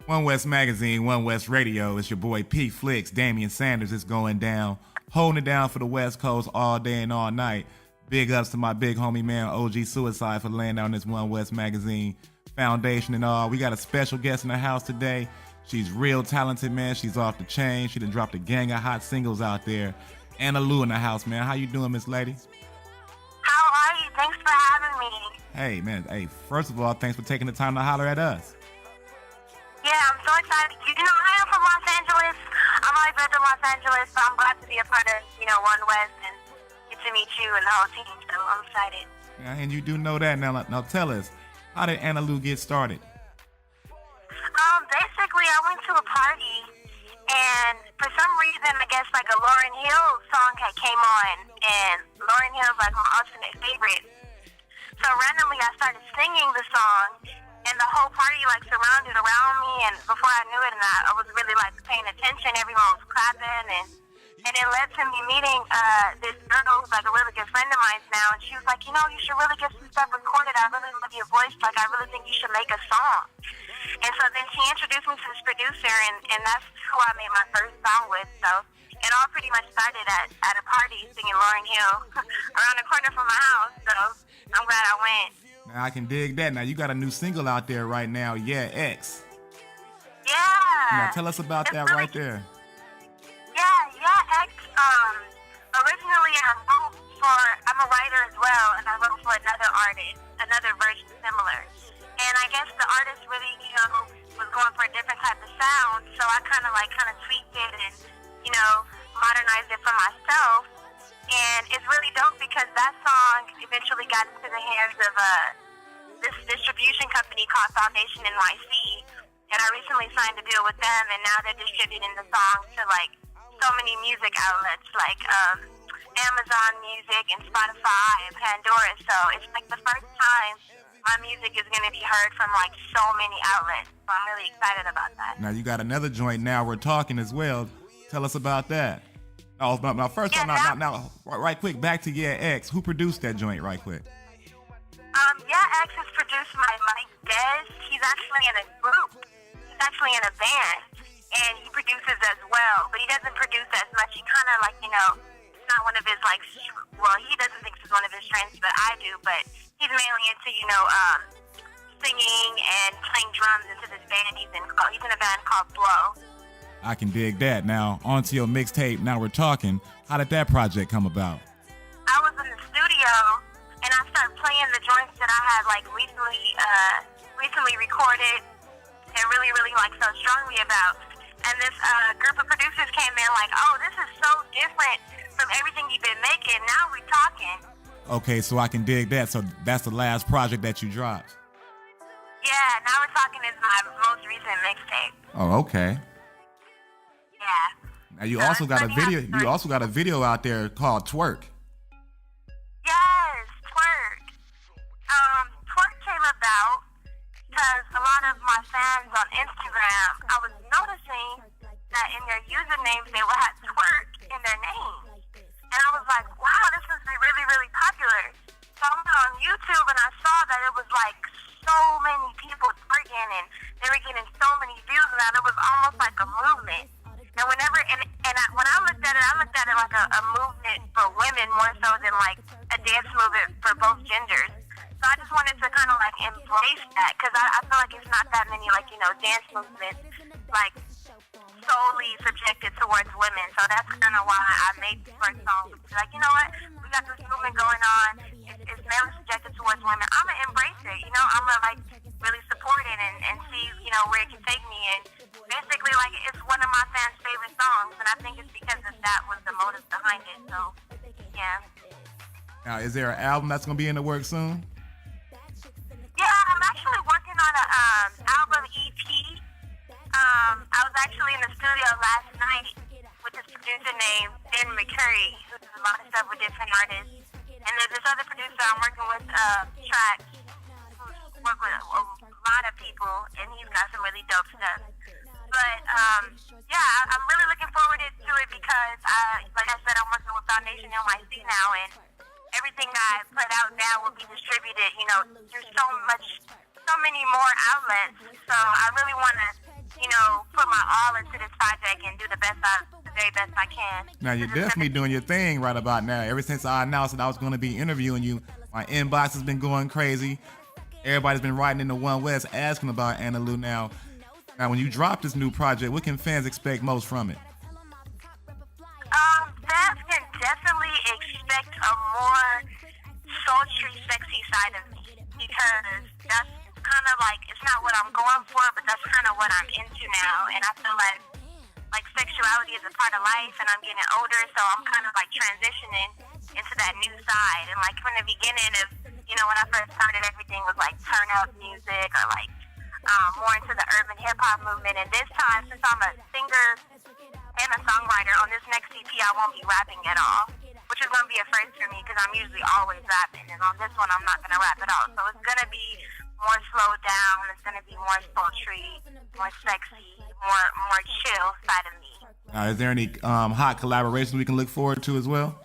OneWest Magazine, OneWest Radio. It's your boy P Flicks, Damian Sanders. It's going down, holding it down for the West Coast all day and all night. Big ups to my big homie man OG Suicide for laying down this OneWest Magazine foundation and all. We got a special guest in the house today. She's real talented, man. She's off the chain. She done dropped a gang of hot singles out there. Anna Lou in the house, man. How you doing, Miss Lady? How are you? Thanks for having me. Hey, man. Hey, first of all, thanks for taking the time to holler at us. Yeah, I'm so excited. You know, I am from Los Angeles. I'm always been to Los Angeles, so I'm glad to be a part of, OneWest and get to meet you and the whole team, so I'm excited. Yeah, and you do know that. Now tell us, how did Anna Lou get started? Basically, I went to a party, and for some reason, I guess, like a Lauryn Hill song came on, and Lauryn Hill's, like, my ultimate favorite. So randomly, I started singing the song, and the whole party, like, surrounded around me, and before I knew it, and I was really, like, paying attention. Everyone was clapping, and it led to me meeting this girl who's, like, a really good friend of mine now, and she was like, you should really get some stuff recorded. I really love your voice. Like, I really think you should make a song. And so then she introduced me to this producer, and that's who I made my first song with. So it all pretty much started at a party singing Lauryn Hill around the corner from my house. So I'm glad I went. Now, I can dig that. Now, you got a new single out there right now, Yeah, X. Yeah. Now, tell us about that right there. Yeah, X. Originally I'm a writer as well, and I wrote for another artist, another version similar. And I guess the artist really, was going for a different type of sound, so I kind of tweaked it and, modernized it for myself. And it's really dope because that song eventually got into the hands of this distribution company called Foundation NYC. And I recently signed a deal with them, and now they're distributing the song to, like, so many music outlets, like Amazon Music and Spotify and Pandora. So it's like the first time my music is going to be heard from, like, so many outlets. So I'm really excited about that. Now, you got another joint, Now We're Talking, as well. Tell us about that. Now, first, right quick, back to Yeah X. Who produced that joint right quick? Yeah X is produced by Mike Dez. He's actually in a group. He's actually in a band. And he produces as well. But he doesn't produce as much. He kind of, like, it's not one of his, like, he doesn't think it's one of his strengths, but I do. But he's mainly into, singing and playing drums into this band he's in a band called Blow. I can dig that. Now, onto your mixtape, Now We're Talking. How did that project come about? I was in the studio, and I started playing the joints that I had, like, recently recorded and really, really, like, so strongly about. And this group of producers came in like, oh, this is so different from everything you've been making. Now we're talking. Okay, so I can dig that. So that's the last project that you dropped. Yeah, Now We're Talking is my most recent mixtape. Oh, okay. Yeah. Now you also got a video. You also got a video out there called Twerk. Yes, Twerk. Twerk came about because a lot of my fans on Instagram, I was noticing that in their usernames they would have Twerk in their names. And I was like, wow, this must be really, really popular. So I went on YouTube and I saw that it was like so many people twerking and they were getting so many views and that it was almost like a movement. And when I looked at it like a movement for women more so than like a dance movement for both genders. So I just wanted to kind of like embrace that because I feel like it's not that many like, dance movements like solely subjected towards women. So that's kind of why I made the first song. Like, you know what? We got this movement going on. It's mainly subjected towards women. I'm going to embrace it. I'm going to like really support it and see, where it can take me. And basically, like, it's one of my fans' favorite songs. And I think it's because of that was the motive behind it. So, yeah. Now, is there an album that's going to be in the works soon? Yeah, I'm actually working on an album EP. I was actually in the studio last night with this producer named Ben McCurry, who does a lot of stuff with different artists. And there's this other producer I'm working with, Track, who's worked with a lot of people, and he's got some really dope stuff. But, yeah, I'm really looking forward to it because, like I said, I'm working with Foundation NYC now, and everything I put out now will be distributed, through so many more outlets. So I really want to put my all into this project and do the very best I can. Now, you're definitely doing your thing right about now. Ever since I announced that I was going to be interviewing you, my inbox has been going crazy. Everybody's been writing into OneWest asking about Anna Lou now. Now, when you drop this new project, what can fans expect most from it? Fans can definitely expect a more sultry, sexy side of me, because that's kind of like, it's not what I'm going for, but that's kind of what I'm into now. And I feel like sexuality is a part of life, and I'm getting older, so I'm kind of like transitioning into that new side. And like from the beginning of, when I first started, everything was like turn up music or like more into the urban hip hop movement. And this time, since I'm a singer and a songwriter, on this next EP, I won't be rapping at all, which is going to be a first for me because I'm usually always rapping. And on this one, I'm not going to rap at all. So it's going to be more slowed down. It's going to be more sultry, more sexy, more chill side of me. Now, is there any hot collaborations we can look forward to as well?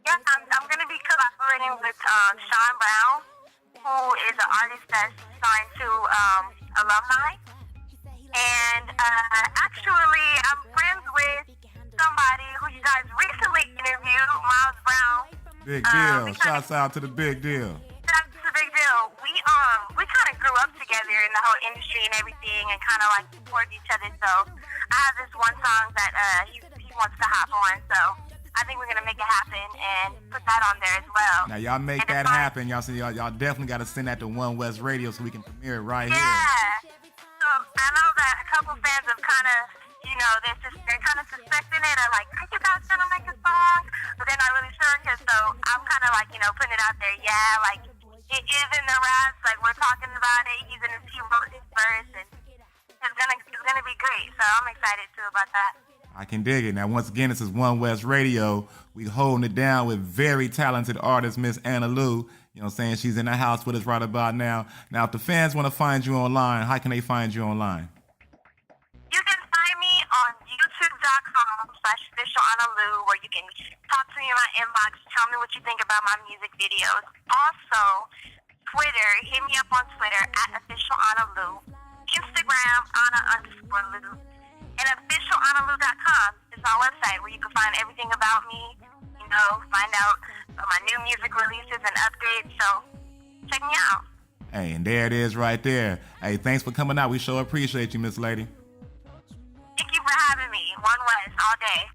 Yeah, I'm going to be collaborating with Sean Brown, who is an artist that's signed to Alumni. And actually, I'm friends with somebody who you guys recently interviewed, Miles Brown. Big deal. Shouts out to the big deal. That's a big deal. We kind of grew up together in the whole industry and everything, and kind of like support each other. So I have this one song that he wants to hop on. So I think we're gonna make it happen and put that on there as well. Now y'all make that happen. Y'all definitely got to send that to OneWest Radio so we can premiere it right here. Yeah. So I know that a couple fans have kind of, they're kind of suspecting it, or like, are you guys gonna make a song? But they're not really sure, so I'm kind of like, putting it out there. Yeah, like it is in the raps, like we're talking about it. He wrote his verse, and it's gonna be great. So I'm excited too about that. I can dig it. Now, once again, this is OneWest Radio. We holding it down with very talented artist, Miss Anna Lou. She's in the house with us right about now. Now, if the fans want to find you online, how can they find you online? You can find me on youtube.com/officialanalou, where you can talk to me in my inbox, tell me what you think about my music videos. Also, Twitter, hit me up on Twitter @officialanalou. Instagram, Anna_Lou. And officialanalou.com is my website where you can find everything about me, find out my new music releases and updates. So check me out. Hey, and there it is right there. Hey, thanks for coming out. We sure appreciate you, Miss Lady. Thank you for having me. OneWest all day.